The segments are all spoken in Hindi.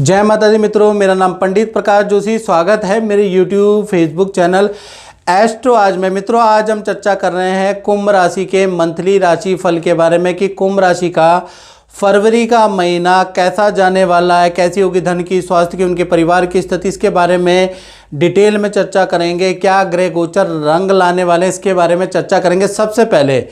जय माता दी मित्रों, मेरा नाम पंडित प्रकाश जोशी। स्वागत है मेरे YouTube फेसबुक चैनल एस्ट्रो आज में। मित्रों, आज हम चर्चा कर रहे हैं कुंभ राशि के मंथली राशि फल के बारे में कि कुंभ राशि का फरवरी का महीना कैसा जाने वाला है, कैसी होगी धन की, स्वास्थ्य की, उनके परिवार की स्थिति, इसके बारे में डिटेल में चर्चा करेंगे। क्या ग्रह गोचर रंग लाने वाले इसके बारे में चर्चा करेंगे। सबसे पहले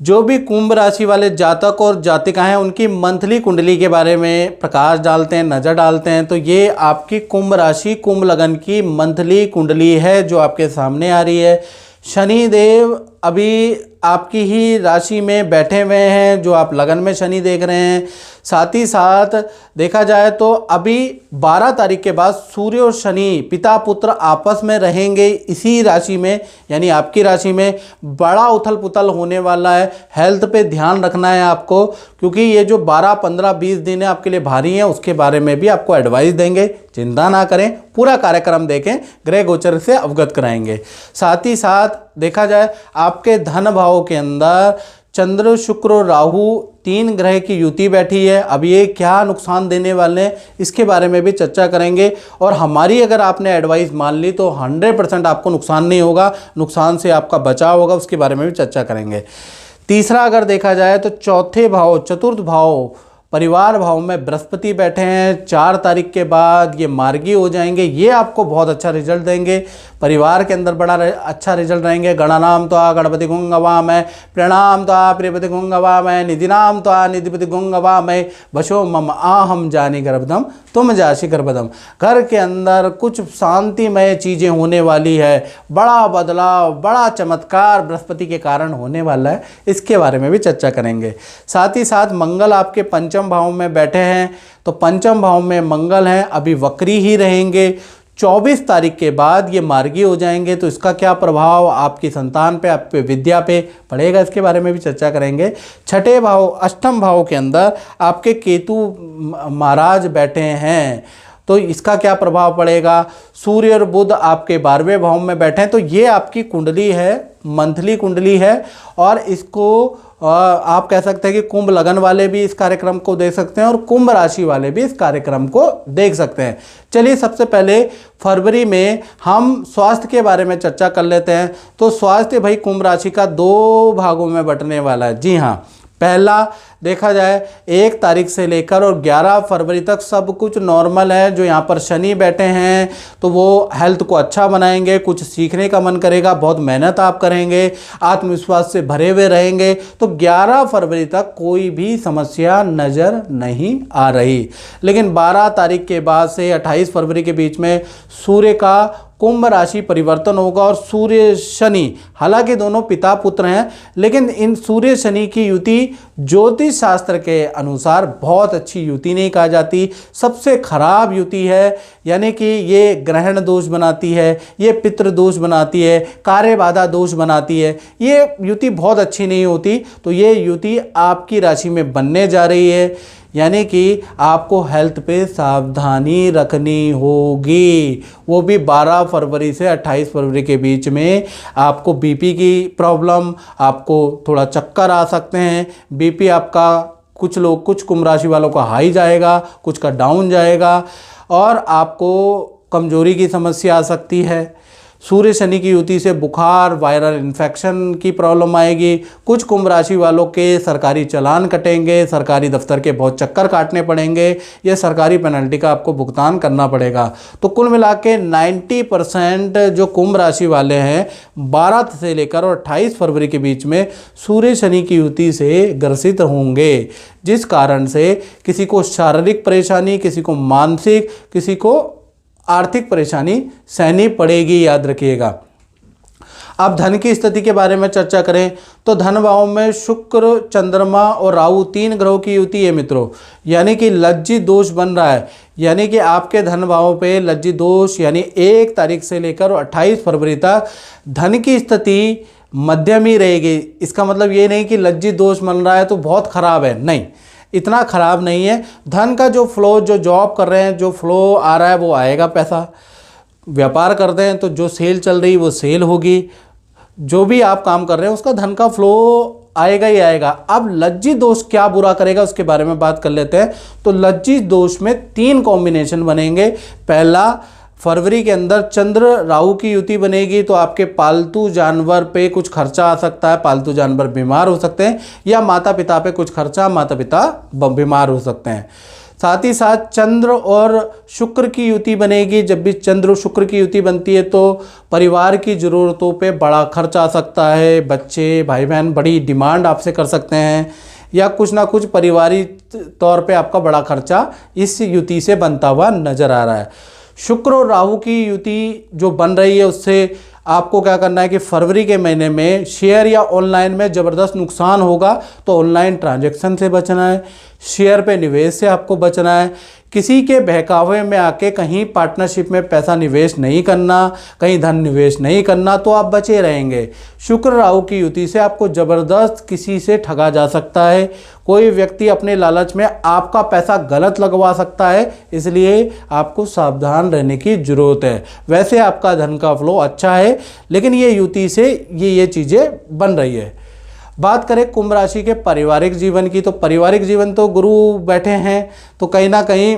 जो भी कुंभ राशि वाले जातक और जातिका हैं उनकी मंथली कुंडली के बारे में प्रकाश डालते हैं, नज़र डालते हैं। तो ये आपकी कुंभ राशि कुंभ लगन की मंथली कुंडली है जो आपके सामने आ रही है। शनि देव अभी आपकी ही राशि में बैठे हुए हैं, जो आप लगन में शनि देख रहे हैं। साथ ही साथ देखा जाए तो अभी 12 तारीख के बाद सूर्य और शनि पिता पुत्र आपस में रहेंगे इसी राशि में, यानी आपकी राशि में। बड़ा उथल पुथल होने वाला है, हेल्थ पे ध्यान रखना है आपको, क्योंकि ये जो 12, 15, 20 दिन है आपके लिए भारी हैं। उसके बारे में भी आपको एडवाइस देंगे, चिंता ना करें, पूरा कार्यक्रम देखें, ग्रह गोचर से अवगत कराएंगे। साथ ही साथ देखा जाए आपके धन भाव के अंदर चंद्र शुक्र और राहु 3 ग्रह की युति बैठी है। अब ये क्या नुकसान देने वाले हैं इसके बारे में भी चर्चा करेंगे। और हमारी अगर आपने एडवाइस मान ली तो 100% आपको नुकसान नहीं होगा, नुकसान से आपका बचाव होगा, उसके बारे में भी चर्चा करेंगे। तीसरा अगर देखा जाए तो चौथे भाव, चतुर्थ भाव, परिवार भाव में बृहस्पति बैठे हैं। 4 तारीख के बाद ये मार्गी हो जाएंगे, ये आपको बहुत अच्छा रिजल्ट देंगे, परिवार के अंदर बड़ा अच्छा रिजल्ट रहेंगे। गणानाम त्वा गणपति गुंगवामय, प्रणाम त्वा प्रियपति गुंगवामय, निधिनाम त्वा निधिपति गुंगवामय, बशो मम आहम जानी गर्भदम तुम जाशी गर्भदम। घर के अंदर कुछ शांतिमय चीज़ें होने वाली है, बड़ा बदलाव, बड़ा चमत्कार बृहस्पति के कारण होने वाला है, इसके बारे में भी चर्चा करेंगे। साथ ही साथ मंगल आपके पंचम भाव में बैठे हैं, तो पंचम भाव में मंगल हैं, अभी वक्री ही रहेंगे। 24 तारीख के बाद ये मार्गी हो जाएंगे, तो इसका क्या प्रभाव आपकी संतान पे, आप पे, विद्या पे पड़ेगा, इसके बारे में भी चर्चा करेंगे। छठे भाव, अष्टम भाव के अंदर आपके केतु महाराज बैठे हैं, तो इसका क्या प्रभाव पड़ेगा। सूर्य और बुध आपके 12वें भाव में बैठे हैं। तो ये आपकी कुंडली है, मंथली कुंडली है, और इसको आप कह सकते हैं कि कुंभ लगन वाले भी इस कार्यक्रम को देख सकते हैं और कुंभ राशि वाले भी इस कार्यक्रम को देख सकते हैं। चलिए सबसे पहले फरवरी में हम स्वास्थ्य के बारे में चर्चा कर लेते हैं। तो स्वास्थ्य भाई कुंभ राशि का 2 भागों में बंटने वाला है। जी हाँ, पहला देखा जाए 1 तारीख से लेकर और 11 फरवरी तक सब कुछ नॉर्मल है। जो यहाँ पर शनि बैठे हैं तो वो हेल्थ को अच्छा बनाएंगे, कुछ सीखने का मन करेगा, बहुत मेहनत आप करेंगे, आत्मविश्वास से भरे हुए रहेंगे। तो 11 फरवरी तक कोई भी समस्या नज़र नहीं आ रही। लेकिन 12 तारीख के बाद से 28 फरवरी के बीच में सूर्य का कुंभ राशि परिवर्तन होगा और सूर्य शनि, हालांकि दोनों पिता पुत्र हैं, लेकिन इन सूर्य शनि की युति ज्योतिष शास्त्र के अनुसार बहुत अच्छी युति नहीं कहा जाती, सबसे खराब युति है। यानी कि ये ग्रहण दोष बनाती है, ये पितृ दोष बनाती है, कार्य बाधा दोष बनाती है, ये युति बहुत अच्छी नहीं होती। तो ये युति आपकी राशि में बनने जा रही है, यानी कि आपको हेल्थ पे सावधानी रखनी होगी। वो भी 12 फरवरी से 28 फरवरी के बीच में आपको बीपी की प्रॉब्लम, आपको थोड़ा चक्कर आ सकते हैं। बीपी आपका कुछ कुंभ राशि वालों का हाई जाएगा, कुछ का डाउन जाएगा, और आपको कमजोरी की समस्या आ सकती है। सूर्य शनि की युति से बुखार, वायरल इन्फेक्शन की प्रॉब्लम आएगी। कुछ कुंभ राशि वालों के सरकारी चालान कटेंगे, सरकारी दफ्तर के बहुत चक्कर काटने पड़ेंगे, ये सरकारी पेनल्टी का आपको भुगतान करना पड़ेगा। तो कुल मिला के 90% जो कुंभ राशि वाले हैं 12 से लेकर और 28 फरवरी के बीच में सूर्य शनि की युति से ग्रसित होंगे, जिस कारण से किसी को शारीरिक परेशानी, किसी को मानसिक, किसी को आर्थिक परेशानी सहनी पड़ेगी, याद रखिएगा। अब धन की स्थिति के बारे में चर्चा करें तो धन भाव में शुक्र, चंद्रमा और राहु 3 ग्रहों की युति है मित्रों, यानी कि लज्जित दोष बन रहा है। यानी कि आपके धन भाव पे लज्जित दोष, यानी 1 तारीख से लेकर 28 फरवरी तक धन की स्थिति मध्यम ही रहेगी। इसका मतलब ये नहीं कि लज्जित दोष बन रहा है तो बहुत खराब है, नहीं, इतना ख़राब नहीं है। धन का जो फ्लो, जो जॉब कर रहे हैं, जो फ्लो आ रहा है वो आएगा पैसा। व्यापार करते हैं तो जो सेल चल रही वो सेल होगी। जो भी आप काम कर रहे हैं उसका धन का फ्लो आएगा ही आएगा। अब लज्जित दोष क्या बुरा करेगा उसके बारे में बात कर लेते हैं। तो लज्जित दोष में 3 कॉम्बिनेशन बनेंगे। पहला, फरवरी के अंदर चंद्र राहु की युति बनेगी तो आपके पालतू जानवर पे कुछ खर्चा आ सकता है, पालतू जानवर बीमार हो सकते हैं, या माता पिता पे कुछ खर्चा, माता पिता बीमार हो सकते हैं। साथ ही साथ चंद्र और शुक्र की युति बनेगी। जब भी चंद्र और शुक्र की युति बनती है तो परिवार की ज़रूरतों पे बड़ा खर्च आ सकता है। बच्चे, भाई बहन बड़ी डिमांड आपसे कर सकते हैं, या कुछ ना कुछ पारिवारिक तौर पे आपका बड़ा खर्चा इस युति से बनता हुआ नजर आ रहा है। शुक्र और राहु की युति जो बन रही है उससे आपको क्या करना है कि फरवरी के महीने में शेयर या ऑनलाइन में ज़बरदस्त नुकसान होगा, तो ऑनलाइन ट्रांजैक्शन से बचना है, शेयर पे निवेश से आपको बचना है, किसी के बहकावे में आके कहीं पार्टनरशिप में पैसा निवेश नहीं करना, कहीं धन निवेश नहीं करना, तो आप बचे रहेंगे। शुक्र राहु की युति से आपको ज़बरदस्त किसी से ठगा जा सकता है। कोई व्यक्ति अपने लालच में आपका पैसा गलत लगवा सकता है, इसलिए आपको सावधान रहने की ज़रूरत है। वैसे आपका धन का फ्लो अच्छा है, लेकिन ये युति से ये चीज़ें बन रही है। बात करें कुंभ राशि के पारिवारिक जीवन की, तो पारिवारिक जीवन तो गुरु बैठे हैं, तो कहीं ना कहीं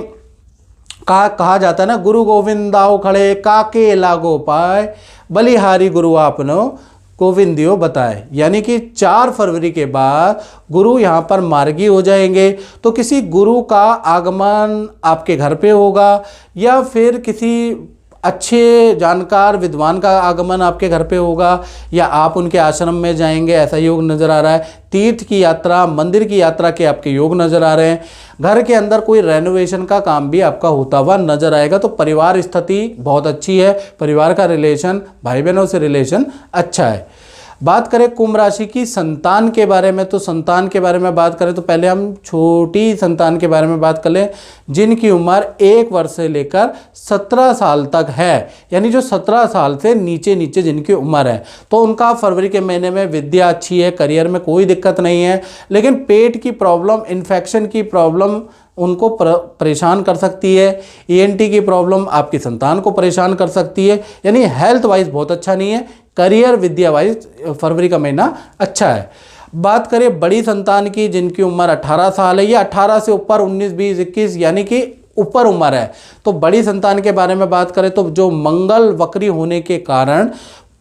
कहा जाता है ना, गुरु गोविंदाओ खड़े काके लागो पाए, बलिहारी गुरु आपनो गोविंदियो बताए। यानी कि 4 फरवरी के बाद गुरु यहाँ पर मार्गी हो जाएंगे, तो किसी गुरु का आगमन आपके घर पे होगा, या फिर किसी अच्छे जानकार विद्वान का आगमन आपके घर पे होगा, या आप उनके आश्रम में जाएंगे, ऐसा योग नज़र आ रहा है। तीर्थ की यात्रा, मंदिर की यात्रा के आपके योग नज़र आ रहे हैं। घर के अंदर कोई रेनोवेशन का काम भी आपका होता हुआ नज़र आएगा। तो परिवार स्थिति बहुत अच्छी है, परिवार का रिलेशन, भाई बहनों से रिलेशन अच्छा है। बात करें कुंभ राशि की संतान के बारे में, तो संतान के बारे में बात करें तो पहले हम छोटी संतान के बारे में बात कर लें, जिनकी उम्र 1 वर्ष से लेकर 17 साल तक है। यानी जो 17 साल से नीचे जिनकी उम्र है, तो उनका फरवरी के महीने में विद्या अच्छी है, करियर में कोई दिक्कत नहीं है, लेकिन पेट की प्रॉब्लम, इन्फेक्शन की प्रॉब्लम उनको परेशान कर सकती है। ENT की प्रॉब्लम आपकी संतान को परेशान कर सकती है। यानी हेल्थ वाइज बहुत अच्छा नहीं है, करियर विद्या वाइज फरवरी का महीना अच्छा है। बात करें बड़ी संतान की, जिनकी उम्र 18 साल है, या 18 से ऊपर 19, 20, 21 यानी कि ऊपर उम्र है, तो बड़ी संतान के बारे में बात करें तो जो मंगल वक्री होने के कारण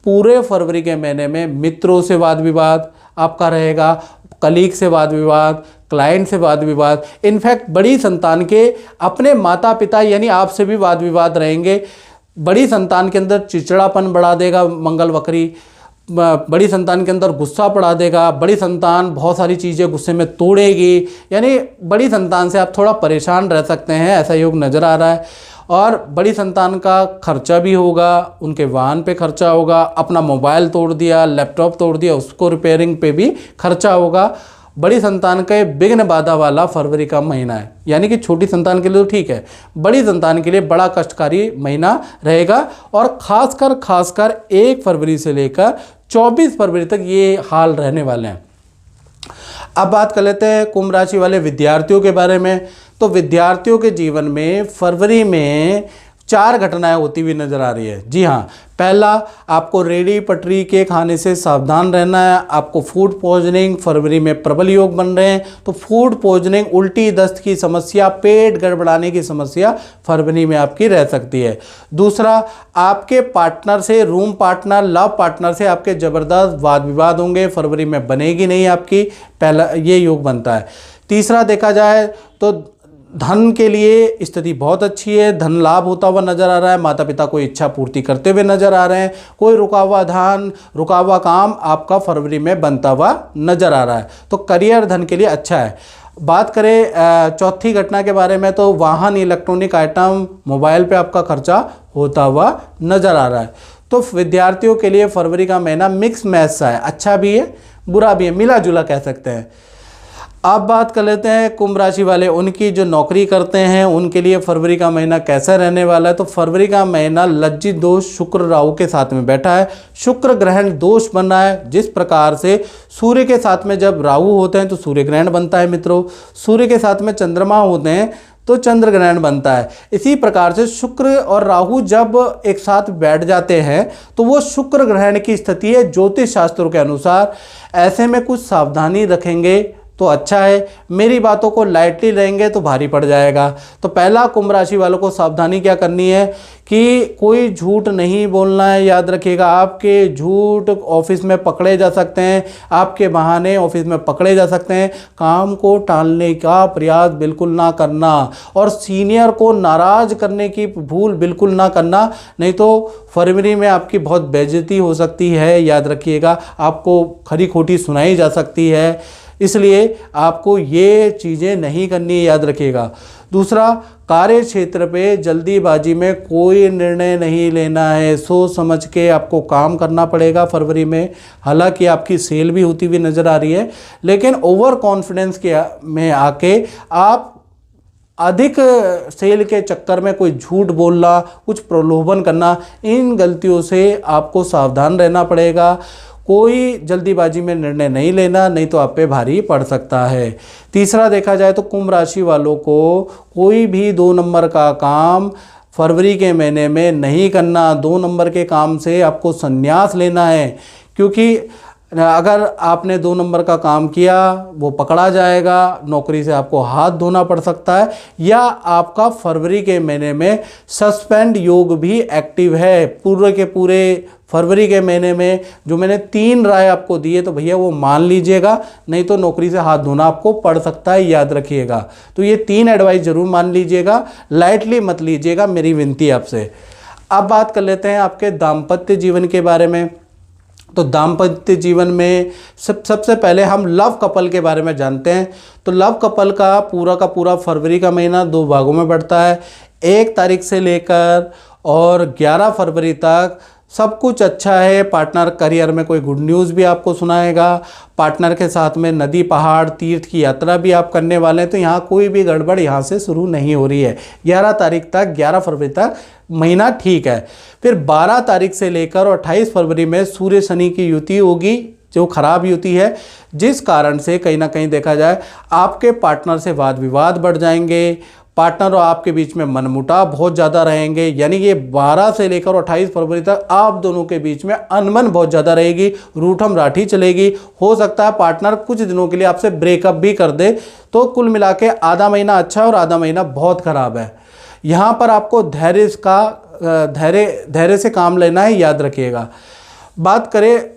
पूरे फरवरी के महीने में मित्रों से वाद विवाद आपका रहेगा, कलीग से वाद विवाद, क्लाइंट से वाद विवाद, इनफैक्ट बड़ी संतान के अपने माता पिता यानी आपसे भी वाद विवाद रहेंगे। बड़ी संतान के अंदर चिड़चिड़ापन बढ़ा देगा मंगल वक्री, बड़ी संतान के अंदर गुस्सा बढ़ा देगा, बड़ी संतान बहुत सारी चीज़ें गुस्से में तोड़ेगी, यानी बड़ी संतान से आप थोड़ा परेशान रह सकते हैं, ऐसा योग नज़र आ रहा है। और बड़ी संतान का खर्चा भी होगा, उनके वाहन पे खर्चा होगा, अपना मोबाइल तोड़ दिया, लैपटॉप तोड़ दिया, उसको रिपेयरिंग पे भी खर्चा होगा। बड़ी संतान का विघ्न बाधा वाला फरवरी का महीना है, यानी कि छोटी संतान के लिए तो ठीक है, बड़ी संतान के लिए बड़ा कष्टकारी महीना रहेगा। और खासकर 1 फरवरी से लेकर 24 फरवरी तक ये हाल रहने वाले हैं। अब बात कर लेते हैं कुंभ राशि वाले विद्यार्थियों के बारे में। तो विद्यार्थियों के जीवन में फरवरी में 4 घटनाएं होती हुई नजर आ रही है। जी हाँ, पहला, आपको रेडी पटरी के खाने से सावधान रहना है। आपको फूड पॉइजनिंग फरवरी में प्रबल योग बन रहे हैं, तो फूड पॉइजनिंग, उल्टी दस्त की समस्या, पेट गड़बड़ाने की समस्या फरवरी में आपकी रह सकती है। दूसरा, आपके पार्टनर से, रूम पार्टनर, लव पार्टनर से आपके ज़बरदस्त वाद विवाद होंगे, फरवरी में बनेगी नहीं आपकी, पहला ये योग बनता है। तीसरा देखा जाए तो धन के लिए स्थिति बहुत अच्छी है, धन लाभ होता हुआ नजर आ रहा है, माता पिता को इच्छा पूर्ति करते हुए नजर आ रहे हैं, कोई रुका हुआ धन, रुका हुआ काम आपका फरवरी में बनता हुआ नजर आ रहा है। तो करियर धन के लिए अच्छा है। बात करें चौथी घटना के बारे में, तो वाहन, इलेक्ट्रॉनिक आइटम, मोबाइल पे आपका खर्चा होता हुआ नजर आ रहा है। तो विद्यार्थियों के लिए फरवरी का महीना मिक्स मैच सा है, अच्छा भी है बुरा भी है, मिला जुला कह सकते हैं। अब बात कर लेते हैं कुंभ राशि वाले, उनकी जो नौकरी करते हैं उनके लिए फरवरी का महीना कैसा रहने वाला है। तो फरवरी का महीना लज्जित दोष शुक्र राहु के साथ में बैठा है, शुक्र ग्रहण दोष बन रहा है। जिस प्रकार से सूर्य के साथ में जब राहु होते हैं तो सूर्य ग्रहण बनता है मित्रों, सूर्य के साथ में चंद्रमा होते हैं तो चंद्र ग्रहण बनता है। इसी प्रकार से शुक्र और राहु जब एक साथ बैठ जाते हैं तो वो शुक्र ग्रहण की स्थिति है ज्योतिष शास्त्रों के अनुसार। ऐसे में कुछ सावधानी रखेंगे तो अच्छा है, मेरी बातों को लाइटली लेंगे तो भारी पड़ जाएगा। तो पहला कुंभ राशि वालों को सावधानी क्या करनी है कि कोई झूठ नहीं बोलना है। याद रखिएगा, आपके झूठ ऑफिस में पकड़े जा सकते हैं, आपके बहाने ऑफिस में पकड़े जा सकते हैं। काम को टालने का प्रयास बिल्कुल ना करना और सीनियर को नाराज करने की भूल बिल्कुल ना करना, नहीं तो फरवरी में आपकी बहुत बेइज्जती हो सकती है। याद रखिएगा, आपको खरी खोटी सुनाई जा सकती है, इसलिए आपको ये चीज़ें नहीं करनी है। याद रखिएगा। दूसरा, कार्य क्षेत्र पे जल्दीबाजी में कोई निर्णय नहीं लेना है, सोच समझ के आपको काम करना पड़ेगा फरवरी में। हालांकि आपकी सेल भी होती हुई नज़र आ रही है, लेकिन ओवर कॉन्फिडेंस के में आके आप अधिक सेल के चक्कर में कोई झूठ बोलना, कुछ प्रलोभन करना, इन गलतियों से आपको सावधान रहना पड़ेगा। कोई जल्दीबाजी में निर्णय नहीं लेना, नहीं तो आप पे भारी पड़ सकता है। तीसरा, देखा जाए तो कुंभ राशि वालों को कोई भी 2 नंबर का काम फरवरी के महीने में नहीं करना। 2 नंबर के काम से आपको संन्यास लेना है, क्योंकि अगर आपने 2 नंबर का काम किया वो पकड़ा जाएगा, नौकरी से आपको हाथ धोना पड़ सकता है, या आपका फरवरी के महीने में सस्पेंड योग भी एक्टिव है। पूरे के पूरे फरवरी के महीने में जो मैंने 3 राय आपको दी है तो भैया वो मान लीजिएगा, नहीं तो नौकरी से हाथ धोना आपको पड़ सकता है। याद रखिएगा। तो ये 3 एडवाइस जरूर मान लीजिएगा, लाइटली मत लीजिएगा, मेरी विनती आपसे। अब बात कर लेते हैं आपके दाम्पत्य जीवन के बारे में। तो दाम्पत्य जीवन में सबसे पहले हम लव कपल के बारे में जानते हैं। तो लव कपल का पूरा फरवरी का महीना 2 भागों में बढ़ता है। 1 तारीख से लेकर और 11 फरवरी तक सब कुछ अच्छा है। पार्टनर करियर में कोई गुड न्यूज़ भी आपको सुनाएगा। पार्टनर के साथ में नदी, पहाड़, तीर्थ की यात्रा भी आप करने वाले हैं, तो यहाँ कोई भी गड़बड़ यहाँ से शुरू नहीं हो रही है। 11 तारीख तक, 11 फरवरी तक महीना ठीक है। फिर 12 तारीख से लेकर और 28 फरवरी में सूर्य शनि की युति होगी, जो खराब युति है, जिस कारण से कहीं ना कहीं देखा जाए आपके पार्टनर से वाद विवाद बढ़ जाएंगे। पार्टनर और आपके बीच में मनमुटाव बहुत ज़्यादा रहेंगे। यानी ये 12 से लेकर 28 फरवरी तक आप दोनों के बीच में अनबन बहुत ज़्यादा रहेगी, रूठम राठी चलेगी। हो सकता है पार्टनर कुछ दिनों के लिए आपसे ब्रेकअप भी कर दे। तो कुल मिला के आधा महीना अच्छा है और आधा महीना बहुत ख़राब है। यहाँ पर आपको धैर्य से काम लेना है। याद रखिएगा। बात करें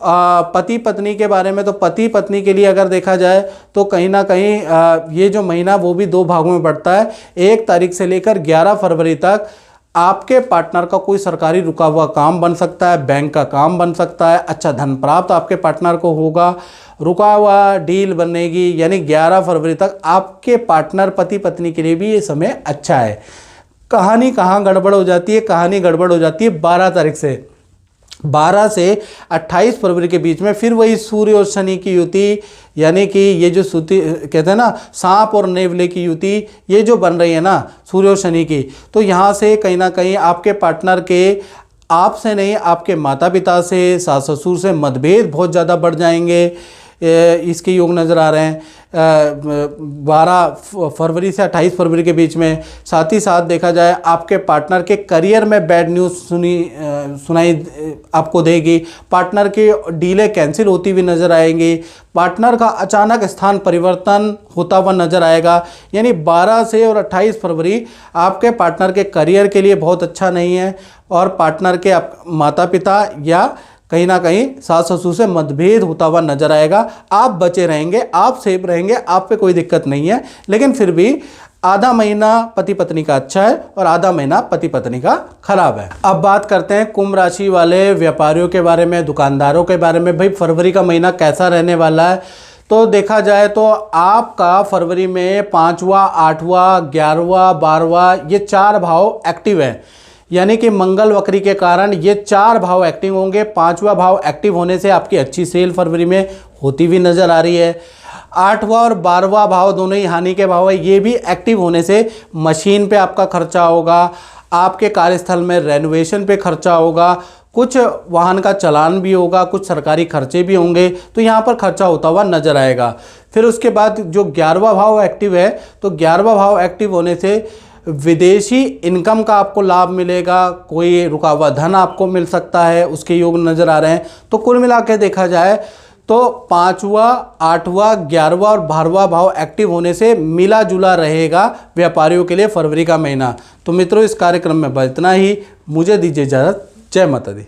पति पत्नी के बारे में, तो पति पत्नी के लिए अगर देखा जाए तो कहीं ना कहीं ये जो महीना वो भी 2 भागों में बढ़ता है। 1 तारीख से लेकर 11 फरवरी तक आपके पार्टनर का कोई सरकारी रुका हुआ काम बन सकता है, बैंक का काम बन सकता है, अच्छा धन प्राप्त आपके पार्टनर को होगा, रुका हुआ डील बनेगी। यानी 11 फरवरी तक आपके पार्टनर पति पत्नी के लिए भी ये समय अच्छा है। कहानी कहाँ गड़बड़ हो जाती है? कहानी गड़बड़ हो जाती है 12 तारीख से। 12 से 28 फरवरी के बीच में फिर वही सूर्य और शनि की युति, यानी कि ये जो सूती कहते हैं ना, सांप और नेवले की युति, ये जो बन रही है ना सूर्य और शनि की, तो यहाँ से कहीं ना कहीं आपके पार्टनर के आपसे नहीं, आपके माता पिता से, सास ससुर से मतभेद बहुत ज़्यादा बढ़ जाएंगे। इसके योग नज़र आ रहे हैं 12 फरवरी से 28 फरवरी के बीच में। साथ ही साथ देखा जाए आपके पार्टनर के करियर में बैड न्यूज़ सुनाई आपको देगी। पार्टनर की डीलें कैंसिल होती हुई नज़र आएंगी। पार्टनर का अचानक स्थान परिवर्तन होता हुआ नज़र आएगा। यानी 12 से और 28 फरवरी आपके पार्टनर के करियर के लिए बहुत अच्छा नहीं है, और पार्टनर के माता पिता या कहीं ना कहीं सास ससुर से मतभेद होता हुआ नजर आएगा। आप बचे रहेंगे, आप सेफ रहेंगे, आप पे कोई दिक्कत नहीं है। लेकिन फिर भी आधा महीना पति पत्नी का अच्छा है और आधा महीना पति पत्नी का खराब है। अब बात करते हैं कुंभ राशि वाले व्यापारियों के बारे में, दुकानदारों के बारे में। भाई फरवरी का महीना कैसा रहने वाला है? तो देखा जाए तो आपका फरवरी में 5वां, 8वां, 11वां, 12वां ये 4 भाव एक्टिव है। यानी कि मंगल वक्री के कारण ये 4 भाव एक्टिव होंगे। 5वां भाव एक्टिव होने से आपकी अच्छी सेल फरवरी में होती हुई नजर आ रही है। 8वां और 12वां भाव दोनों ही हानि के भाव है, ये भी एक्टिव होने से मशीन पे आपका खर्चा होगा। आपके कार्यस्थल में रेनोवेशन पे खर्चा होगा, कुछ वाहन का चालान भी होगा, कुछ सरकारी खर्चे भी होंगे, तो यहाँ पर खर्चा होता हुआ नजर आएगा। फिर उसके बाद जो 11वां भाव एक्टिव है, तो 11वां भाव एक्टिव होने से विदेशी इनकम का आपको लाभ मिलेगा, कोई रुका हुआ धन आपको मिल सकता है, उसके योग नज़र आ रहे हैं। तो कुल मिला के देखा जाए तो 5वां, 8वां, 11वां और 12वां भाव एक्टिव होने से मिला जुला रहेगा व्यापारियों के लिए फरवरी का महीना। तो मित्रों, इस कार्यक्रम में बस इतना ही। मुझे दीजिए इजाज़त। जय माता दी।